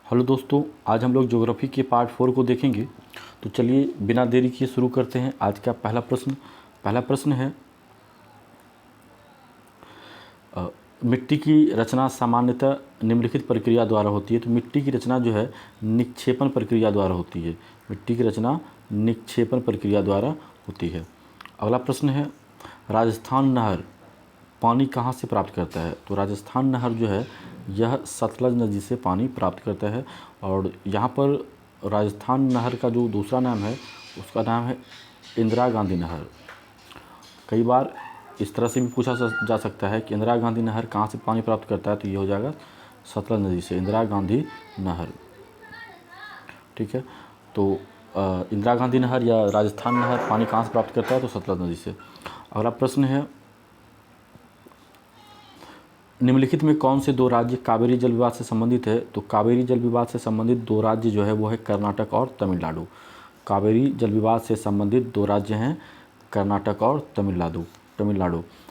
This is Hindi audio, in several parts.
हेलो दोस्तों, आज हम लोग ज्योग्राफी के पार्ट 4 को देखेंगे। तो चलिए बिना देरी किए शुरू करते हैं। आज का पहला प्रश्न है, मिट्टी की रचना सामान्यतः निम्नलिखित प्रक्रिया द्वारा होती है। तो मिट्टी की रचना जो है निक्षेपण प्रक्रिया द्वारा होती है। मिट्टी की रचना निक्षेपण प्रक्रिया द्वारा होती है। अगला प्रश्न है, राजस्थान नहर पानी कहाँ से प्राप्त करता है। तो राजस्थान नहर जो है यह सतलज नदी से पानी प्राप्त करता है। और यहाँ पर राजस्थान नहर का जो दूसरा नाम है उसका नाम है इंदिरा गांधी नहर। कई बार इस तरह से भी पूछा जा सकता है कि इंदिरा गांधी नहर कहाँ से पानी प्राप्त करता है। तो ये हो जाएगा सतलज नदी से, इंदिरा गांधी नहर। ठीक है, तो इंदिरा गांधी नहर या राजस्थान नहर पानी कहाँ से प्राप्त करता है। तो सतलज नदी से। अगला प्रश्न है, निम्नलिखित में कौन से दो राज्य कावेरी जल विवाद से संबंधित है। तो कावेरी जल विवाद से संबंधित दो राज्य जो है वो है कर्नाटक और तमिलनाडु। कावेरी जल विवाद से संबंधित दो राज्य हैं कर्नाटक और तमिलनाडु।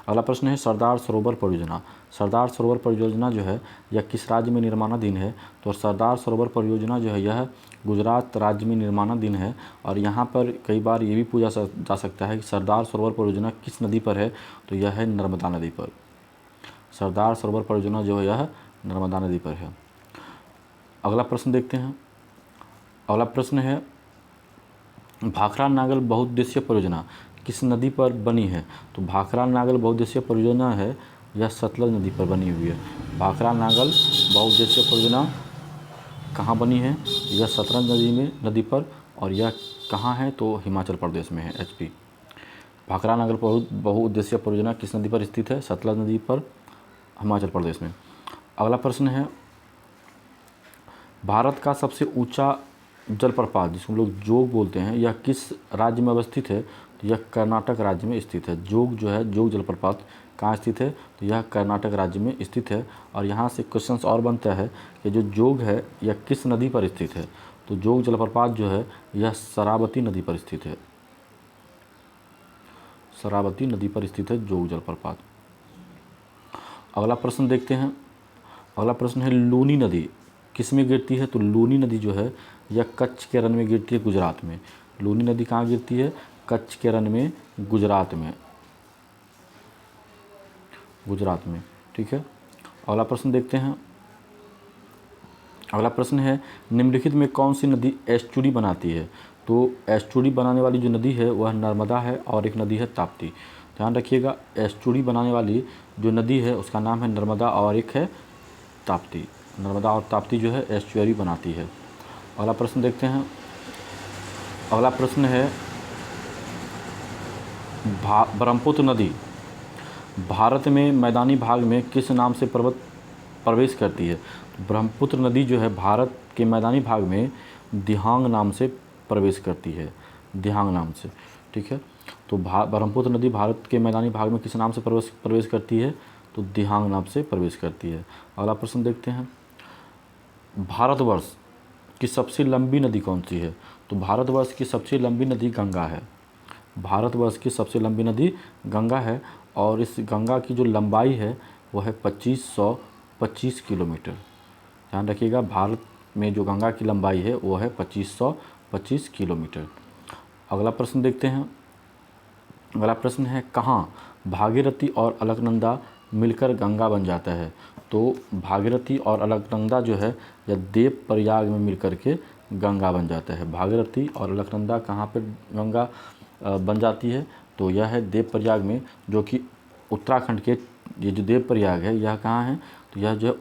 अगला प्रश्न है, सरदार सरोवर परियोजना। सरदार सरोवर परियोजना जो है यह किस राज्य में निर्माणाधीन है। तो सरदार सरोवर परियोजना जो है यह गुजरात राज्य में निर्माणाधीन है। और यहाँ पर कई बार ये भी पूछा जा सकता है कि सरदार सरोवर परियोजना किस नदी पर है। तो यह है नर्मदा नदी पर। सरदार सरोवर परियोजना जो है यह नर्मदा नदी पर है। अगला प्रश्न देखते हैं। अगला प्रश्न है, भाखरा नागल बहुउद्देशीय परियोजना किस नदी पर बनी है। तो भाखरा नागल बहुउद्देशीय परियोजना है यह सतलज नदी पर बनी हुई है। भाखरा नागल बहुउद्देशीय परियोजना कहाँ बनी है। यह सतलज नदी पर। और यह कहाँ है तो हिमाचल प्रदेश में है, HP। भाखरा नागल बहुउद्देशीय परियोजना किस नदी पर स्थित है। सतलज नदी पर, हिमाचल प्रदेश में। अगला प्रश्न है, भारत का सबसे ऊंचा जलप्रपात जिसको हम लोग जोग बोलते हैं यह किस राज्य में अवस्थित है। तो यह कर्नाटक राज्य में स्थित है। जोग जो है, जोग जलप्रपात कहाँ स्थित है। तो यह कर्नाटक राज्य में स्थित है। और यहाँ से क्वेश्चन और बनता है कि जो जोग है यह किस नदी पर स्थित है। तो जोग जलप्रपात जो है यह शरावती नदी पर स्थित है। शरावती नदी पर स्थित है जोग जलप्रपात। अगला प्रश्न देखते हैं। अगला प्रश्न है, लूनी नदी किस में गिरती है। तो लूनी नदी जो है यह कच्छ के रण में गिरती है, गुजरात में। लूनी नदी कहाँ गिरती है। कच्छ के रण में, गुजरात में। ठीक है, अगला प्रश्न देखते हैं। अगला प्रश्न है, निम्नलिखित में कौन सी नदी एस्चुरी बनाती है। तो एस्चुरी बनाने वाली जो नदी है वह नर्मदा है और एक नदी है ताप्ती। ध्यान रखिएगा, एस्चुरी बनाने वाली जो नदी है उसका नाम है नर्मदा और एक है ताप्ती। नर्मदा और ताप्ती जो है एस्चुरी बनाती है। अगला प्रश्न देखते हैं। अगला प्रश्न है, ब्रह्मपुत्र नदी भारत में मैदानी भाग में किस नाम से प्रवेश करती है। तो ब्रह्मपुत्र नदी जो है भारत के मैदानी भाग में दिहांग नाम से प्रवेश करती है, दिहांग नाम से। ठीक है, तो ब्रह्मपुत्र नदी भारत के मैदानी भाग में किस नाम से प्रवेश करती है। तो दिहांग नाम से प्रवेश करती है। अगला प्रश्न देखते हैं, भारतवर्ष की सबसे लंबी नदी कौन सी है। तो भारतवर्ष की सबसे लंबी नदी गंगा है। भारतवर्ष की सबसे लंबी नदी गंगा है। और इस गंगा की जो लंबाई है वो है 2525 किलोमीटर। ध्यान रखिएगा, भारत में जो गंगा की लंबाई है वो है 2525 किलोमीटर। अगला प्रश्न देखते हैं। अगला प्रश्न है, कहाँ भागीरथी और अलकनंदा मिलकर गंगा बन जाता है। तो भागीरथी और अलकनंदा जो है यह देवप्रयाग में मिलकर के गंगा बन जाता है। भागीरथी और अलकनंदा कहाँ पर गंगा बन जाती है। तो यह है देवप्रयाग में, जो कि उत्तराखंड के, ये जो देवप्रयाग है यह कहाँ है। तो यह जो है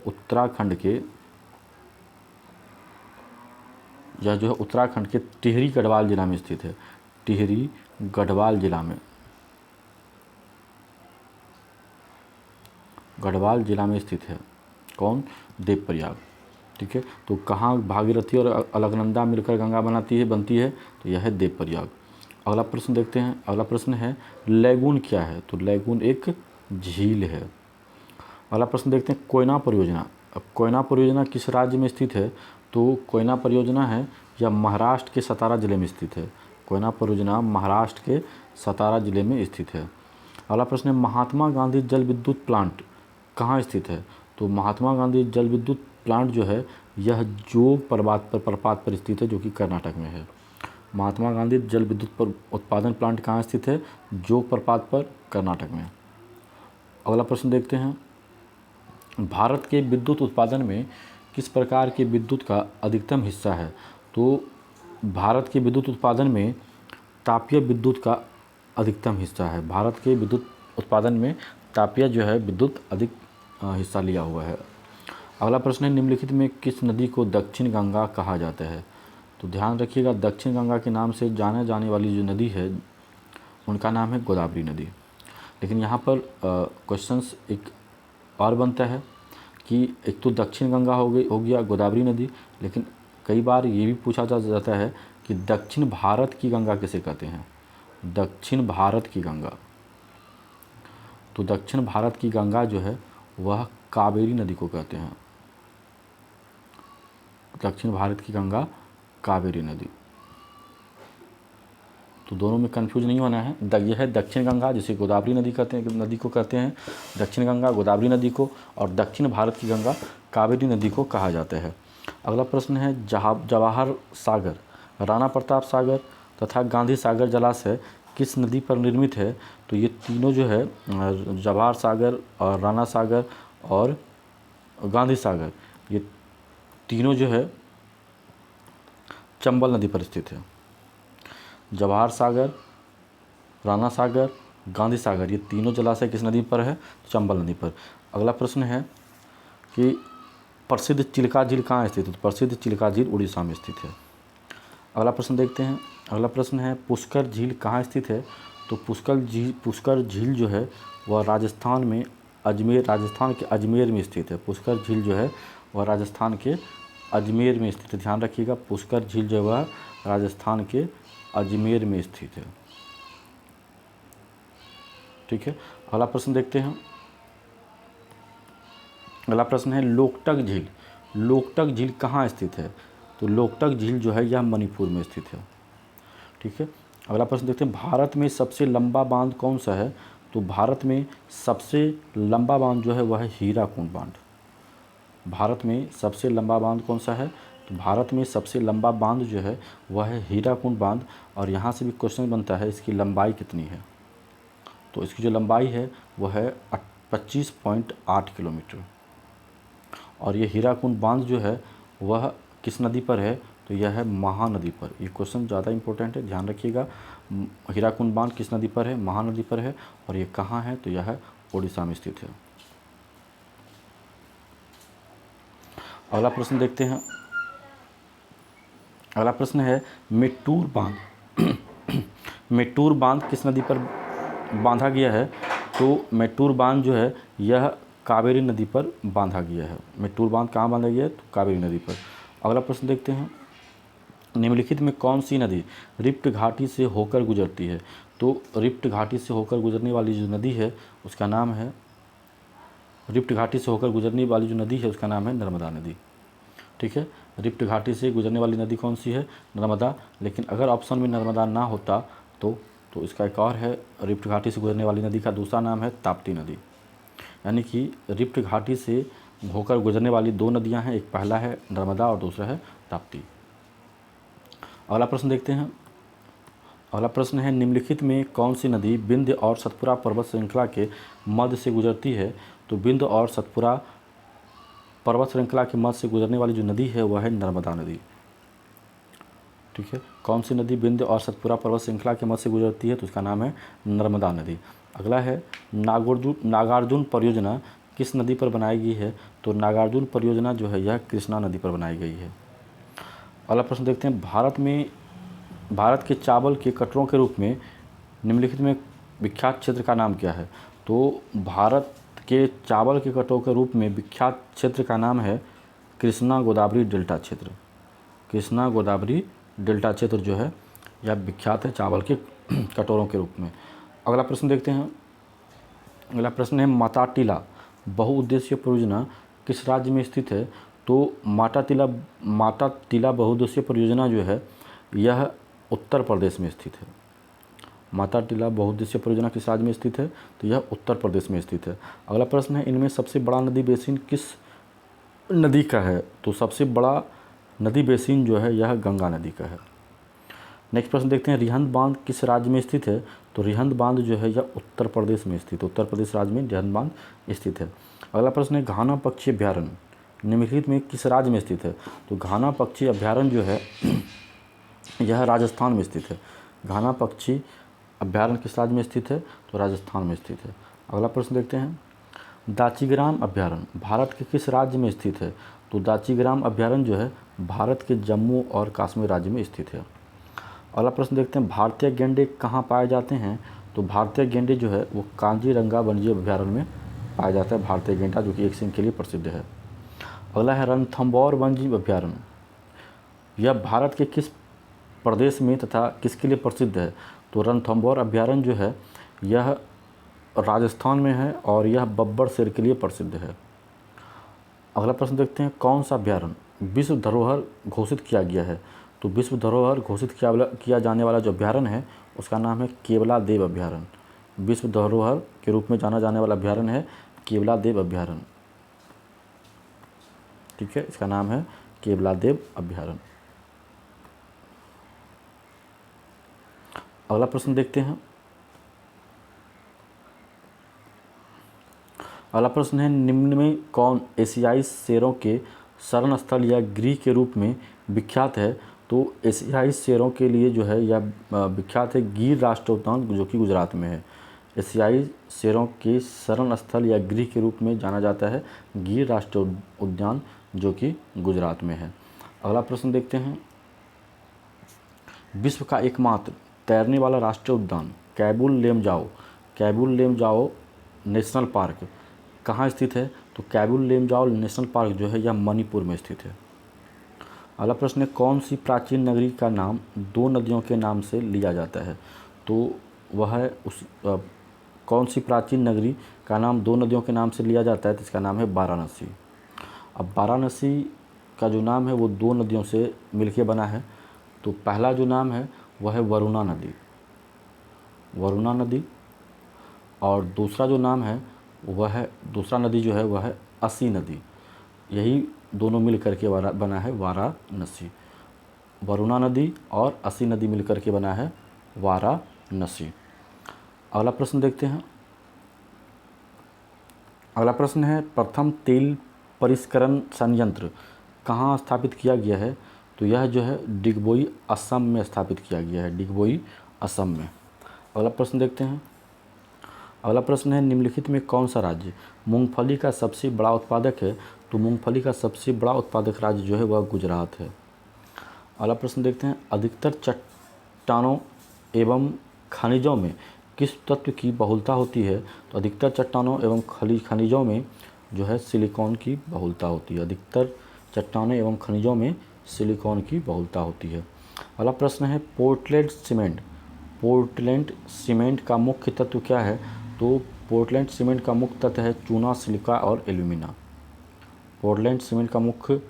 उत्तराखंड के टिहरी गढ़वाल जिला में स्थित है। टिहरी गढ़वाल जिला में स्थित है। कौन, देवप्रयाग। ठीक है, तो कहाँ भागीरथी और अलकनंदा मिलकर गंगा बनती है। तो यह है देवप्रयाग। अगला प्रश्न देखते हैं। अगला प्रश्न है, लैगून क्या है। तो लैगून एक झील है। अगला प्रश्न देखते हैं, कोयना परियोजना। अब कोयना परियोजना किस राज्य में स्थित है। तो कोयना परियोजना है यह महाराष्ट्र के सतारा जिले में स्थित है। कोयना परियोजना महाराष्ट्र के सतारा जिले में स्थित है। अगला प्रश्न है, महात्मा गांधी जल विद्युत प्लांट कहाँ स्थित है। तो महात्मा गांधी जल विद्युत प्लांट जो है यह जोग प्रपात पर स्थित है जो कि कर्नाटक में है। महात्मा गांधी जल विद्युत पर उत्पादन प्लांट कहाँ स्थित है? जोग प्रपात पर, कर्नाटक में। अगला प्रश्न देखते हैं, भारत के विद्युत उत्पादन में किस प्रकार के विद्युत का अधिकतम हिस्सा है? तो भारत के विद्युत उत्पादन में तापीय विद्युत का अधिकतम हिस्सा है। भारत के विद्युत उत्पादन में तापीय जो है विद्युत अधिक हिस्सा लिया हुआ है। अगला प्रश्न है, निम्नलिखित में किस नदी को दक्षिण गंगा कहा जाता है? तो ध्यान रखिएगा, दक्षिण गंगा के नाम से जाने जाने वाली जो नदी है उनका नाम है गोदावरी नदी। लेकिन यहाँ पर क्वेश्चंस एक और बनता है कि एक तो दक्षिण गंगा हो गया गोदावरी नदी, लेकिन कई बार ये भी पूछा जाता है कि दक्षिण भारत की गंगा किसे कहते हैं? दक्षिण भारत की गंगा। तो दक्षिण भारत की गंगा जो है वह कावेरी नदी को कहते हैं। दक्षिण भारत की गंगा कावेरी नदी। तो दोनों में कंफ्यूज नहीं होना है। यह है दक्षिण गंगा जिसे गोदावरी नदी को कहते हैं, दक्षिण गंगा गोदावरी नदी को, और दक्षिण भारत की गंगा कावेरी नदी को कहा जाता है। अगला प्रश्न है, जवाहर सागर, राणा प्रताप सागर तथा गांधी सागर जलाशय किस नदी पर निर्मित है? तो ये तीनों जो है जवाहर सागर और राणा सागर और गांधी सागर, ये तीनों जो है चंबल नदी पर स्थित है। जवाहर सागर, राणा सागर, गांधी सागर, ये तीनों जलाशय किस नदी पर है? चंबल नदी पर। अगला प्रश्न है कि प्रसिद्ध चिल्का झील कहाँ स्थित है? तो प्रसिद्ध चिल्का झील उड़ीसा में स्थित है। अगला प्रश्न देखते हैं। अगला प्रश्न है, पुष्कर झील कहाँ स्थित है? तो पुष्कर झील जो है वह राजस्थान के अजमेर में स्थित है। पुष्कर झील जो है वह राजस्थान के अजमेर में स्थित है। ध्यान रखिएगा, पुष्कर झील जो है वह राजस्थान के अजमेर में स्थित है। ठीक है। अगला प्रश्न देखते हैं। अगला प्रश्न है, लोकटक झील। लोकटक झील कहाँ स्थित है? तो लोकटक झील जो है यह मणिपुर में स्थित है। ठीक है। अगला प्रश्न देखते हैं, भारत में सबसे लंबा बांध कौन सा है? तो भारत में सबसे लंबा बांध जो है वह है हीराकुंड बांध। भारत में सबसे लंबा बांध कौन सा है? तो भारत में सबसे लंबा बांध जो है वह है हीराकुंड बांध। और यहाँ से भी क्वेश्चन बनता है इसकी लंबाई कितनी है? तो इसकी जो लंबाई है वह है 25.8 किलोमीटर। और ये हीराकुंड बांध जो है वह किस नदी पर है? तो यह है महानदी पर। ये क्वेश्चन ज़्यादा इंपॉर्टेंट है, ध्यान रखिएगा। हीराकुंड बांध किस नदी पर है? महानदी पर है। और ये कहाँ है? तो यह है उड़ीसा में स्थित है। अगला प्रश्न देखते हैं। अगला प्रश्न है, मेट्टूर बांध मेट्टूर बांध किस नदी पर बांधा गया है? तो मेट्टूर बांध जो है यह कावेरी नदी पर बांधा गया है। मेट्टूर बांध कहाँ बांधा गया है? तो कावेरी नदी पर। अगला प्रश्न देखते हैं, निम्नलिखित में कौन सी नदी रिफ्ट घाटी से होकर गुजरती है? तो रिफ्ट घाटी से होकर गुजरने वाली जो नदी है उसका नाम है रिफ्ट घाटी से होकर गुजरने वाली जो नदी है उसका नाम है नर्मदा नदी। ठीक है। रिफ्ट घाटी से गुजरने वाली नदी कौन सी है? नर्मदा। लेकिन अगर ऑप्शन में नर्मदा ना होता तो इसका एक और है, रिफ्ट घाटी से गुजरने वाली नदी का दूसरा नाम है ताप्ती नदी। यानी कि रिफ्ट घाटी से होकर गुजरने वाली दो नदियां हैं, एक पहला है नर्मदा और दूसरा है ताप्ती। अगला प्रश्न देखते हैं। अगला प्रश्न है, निम्नलिखित में कौन सी नदी विंध्य और सतपुरा पर्वत श्रृंखला के मध्य से गुजरती है? तो विंध्य और सतपुरा पर्वत श्रृंखला के मध्य से गुजरने वाली जो नदी है वह है नर्मदा नदी। ठीक है। कौन सी नदी विंध्य और सतपुरा पर्वत श्रृंखला के मध्य से गुजरती है? तो उसका नाम है नर्मदा नदी। अगला है, नागार्जुन परियोजना किस नदी पर बनाई गई है? तो नागार्जुन परियोजना जो है यह कृष्णा नदी पर बनाई गई है। अगला प्रश्न देखते हैं, भारत के चावल के कटोरों के रूप में निम्नलिखित में विख्यात क्षेत्र का नाम क्या है? तो भारत के चावल के कटोरों के रूप में विख्यात क्षेत्र का नाम है कृष्णा गोदावरी डेल्टा क्षेत्र। कृष्णा गोदावरी डेल्टा क्षेत्र जो है यह विख्यात है चावल के कटोरों के रूप में। अगला प्रश्न देखते हैं। अगला प्रश्न है, माताटीला बहुउद्देशीय परियोजना किस राज्य में स्थित है? तो माताटीला बहुउद्देशीय परियोजना जो है यह उत्तर प्रदेश में स्थित है। माताटीला बहुउद्देशीय परियोजना किस राज्य में स्थित है? तो यह उत्तर प्रदेश में स्थित है। अगला प्रश्न है, इनमें सबसे बड़ा नदी बेसिन किस नदी का है? तो सबसे बड़ा नदी बेसिन जो है यह गंगा नदी का है। नेक्स्ट प्रश्न देखते हैं, रिहंद बांध किस राज्य में स्थित है? तो रिहंद बांध जो है यह उत्तर प्रदेश में स्थित है, उत्तर प्रदेश राज्य में रिहंद बांध स्थित है। अगला प्रश्न है, घाना पक्षी अभ्यारण्य निम्नलिखित में किस राज्य में स्थित है? तो घाना पक्षी अभ्यारण्य जो है यह राजस्थान में स्थित है। घाना पक्षी अभ्यारण्य किस राज्य में स्थित है? तो राजस्थान में स्थित है। अगला प्रश्न देखते हैं, दाचीग्राम अभ्यारण्य भारत के किस राज्य में स्थित है? तो दाचीग्राम अभ्यारण्य जो है भारत के जम्मू और कश्मीर राज्य में स्थित है। अगला प्रश्न देखते हैं, भारतीय गैंडे कहाँ पाए जाते हैं? तो भारतीय गैंडे जो है वो कांजीरंगा वन्यजीव अभ्यारण्य में पाया जाता है, भारतीय गैंडा, जो कि एक सींग के लिए प्रसिद्ध है। अगला है रणथंभौर वन्यजीव अभ्यारण्य, यह भारत के किस प्रदेश में तथा किसके लिए प्रसिद्ध है? तो रणथंभौर अभ्यारण्य जो है यह राजस्थान में है और यह बब्बर शेर के लिए प्रसिद्ध है। अगला प्रश्न देखते हैं, कौन सा अभ्यारण्य विश्व धरोहर घोषित किया गया है? तो विश्व धरोहर घोषित किया जाने वाला जो अभ्यारण्य है उसका नाम है केवलादेव अभ्यारण्य। विश्व धरोहर के रूप में जाना जाने वाला अभ्यारण्य है केवलादेव अभ्यारण्य। ठीक है, इसका नाम है केवलादेव अभ्यारण्य। अगला प्रश्न देखते हैं, अगला प्रश्न है, निम्न में कौन एशियाई शेरों के शरण स्थल या गृह के रूप में विख्यात है? तो एशियाई शेरों के लिए जो है यह विख्यात है गिर राष्ट्रीय उद्यान, जो कि गुजरात में है। एशियाई शेरों के शरण स्थल या गृह के रूप में जाना जाता है गिर राष्ट्रीय उद्यान, जो कि गुजरात में है। अगला प्रश्न देखते हैं, विश्व का एकमात्र तैरने वाला राष्ट्रीय उद्यान कैबुल लेमजाओ नेशनल पार्क कहाँ स्थित है? तो कैबुल लेमजाओ नेशनल पार्क जो है यह मणिपुर में स्थित है। अगला प्रश्न है, कौन सी प्राचीन नगरी का नाम दो नदियों के नाम से लिया जाता है? तो वह है कौन सी प्राचीन नगरी का नाम दो नदियों के नाम से लिया जाता है? तो इसका नाम है वाराणसी। अब वाराणसी का जो नाम है वो दो नदियों से मिलके बना है। तो पहला जो नाम है वह है वरुणा नदी, और दूसरा जो नाम है दूसरा नदी जो है वह है असी नदी। यही दोनों मिल करके बना है वाराणसी। वरुणा नदी और असी नदी मिल करके बना है वाराणसी। अगला प्रश्न देखते हैं, अगला प्रश्न है, प्रथम तेल परिष्करण संयंत्र कहाँ स्थापित किया गया है? तो यह जो है डिगबोई असम में स्थापित किया गया है, डिगबोई असम में। अगला प्रश्न देखते हैं, अगला प्रश्न है, निम्नलिखित में कौन सा राज्य मूंगफली का सबसे बड़ा उत्पादक है? तो मूंगफली का सबसे बड़ा उत्पादक राज्य जो है वह गुजरात है। अगला प्रश्न देखते हैं, अधिकतर चट्टानों एवं खनिजों में किस तत्व की बहुलता होती है? तो अधिकतर चट्टानों एवं खनिजों में जो है सिलिकॉन की बहुलता होती है। अधिकतर चट्टानों एवं खनिजों में सिलिकॉन की बहुलता होती है। अगला प्रश्न है, पोर्टलैंड सीमेंट का मुख्य तत्व क्या है? तो पोर्टलैंड सीमेंट का मुख्य तत्व है चूना, सिलिका और एल्यूमिना। पोर्टलैंड सीमेंट का मुख्य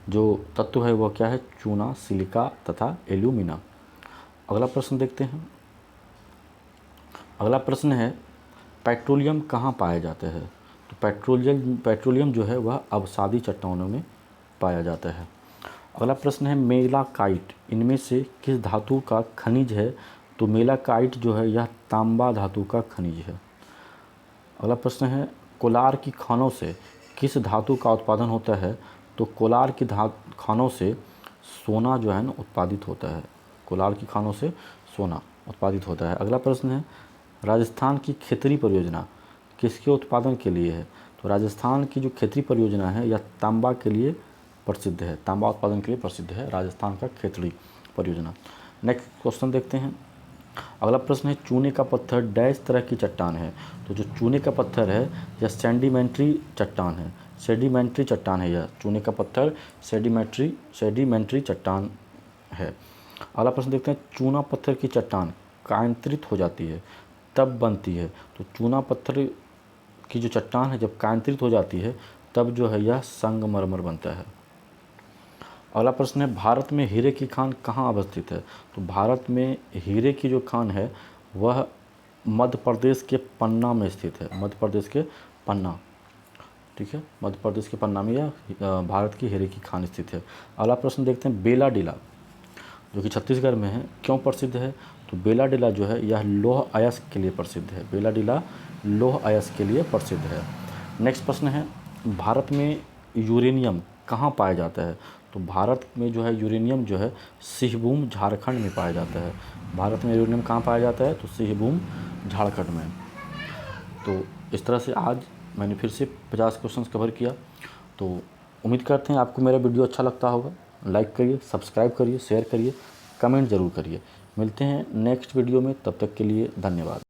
जो तत्व है वह क्या है? चूना, सिलिका तथा एल्यूमिना। अगला प्रश्न देखते हैं, अगला प्रश्न है, पेट्रोलियम कहाँ पाया जाता है? तो पेट्रोलियम जो है वह अवसादी चट्टानों में पाया जाता है। अगला प्रश्न है, मेलाकाइट इनमें से किस धातु का खनिज है? तो मेलाकाइट जो है यह तांबा धातु का खनिज है। अगला प्रश्न है, कोलार की खानों से किस धातु का उत्पादन होता है? तो कोलार की खानों से सोना जो है ना उत्पादित होता है। कोलार की खानों से सोना उत्पादित होता है। अगला प्रश्न है, राजस्थान की खेतड़ी परियोजना किसके उत्पादन के लिए है? तो राजस्थान की जो खेतड़ी परियोजना है यह तांबा के लिए प्रसिद्ध है, तांबा उत्पादन के लिए प्रसिद्ध है राजस्थान का खेतड़ी परियोजना। नेक्स्ट क्वेश्चन देखते हैं, अगला प्रश्न है, चूने का पत्थर डैश तरह की चट्टान है? तो जो चूने का पत्थर है यह सेडिमेंट्री चट्टान है, सेडिमेंट्री चट्टान है यह चूने का पत्थर सेडिमेंट्री चट्टान है। अगला प्रश्न देखते हैं, चूना पत्थर की चट्टान कायांतरित हो जाती है तब बनती है? तो चूना पत्थर की जो चट्टान है जब कायांतरित हो जाती है तब जो है यह संगमरमर बनता है। अगला प्रश्न है, भारत में हीरे की खान कहाँ अवस्थित है? तो भारत में हीरे की जो खान है वह मध्य प्रदेश के पन्ना में स्थित है, मध्य प्रदेश के पन्ना। ठीक है, मध्य प्रदेश के पन्ना में या भारत की हेरे की खान स्थित है। अगला प्रश्न देखते हैं, बेला डीला जो कि छत्तीसगढ़ में है क्यों प्रसिद्ध है? तो बेला डीला जो है यह लौह अयस्क के लिए प्रसिद्ध है। बेला डीला लौह अयस्क के लिए प्रसिद्ध है। नेक्स्ट प्रश्न है, भारत में यूरेनियम कहाँ पाया जाता है? तो भारत में जो है यूरेनियम जो है सिंहभूम झारखंड में पाया जाता है। भारत में यूरेनियम कहाँ पाया जाता है? तो सिंहभूम झारखंड में। तो इस तरह से आज मैंने फिर से 50 क्वेश्चंस कवर किया। तो उम्मीद करते हैं आपको मेरा वीडियो अच्छा लगता होगा। लाइक करिए, सब्सक्राइब करिए, शेयर करिए, कमेंट ज़रूर करिए। मिलते हैं नेक्स्ट वीडियो में, तब तक के लिए धन्यवाद।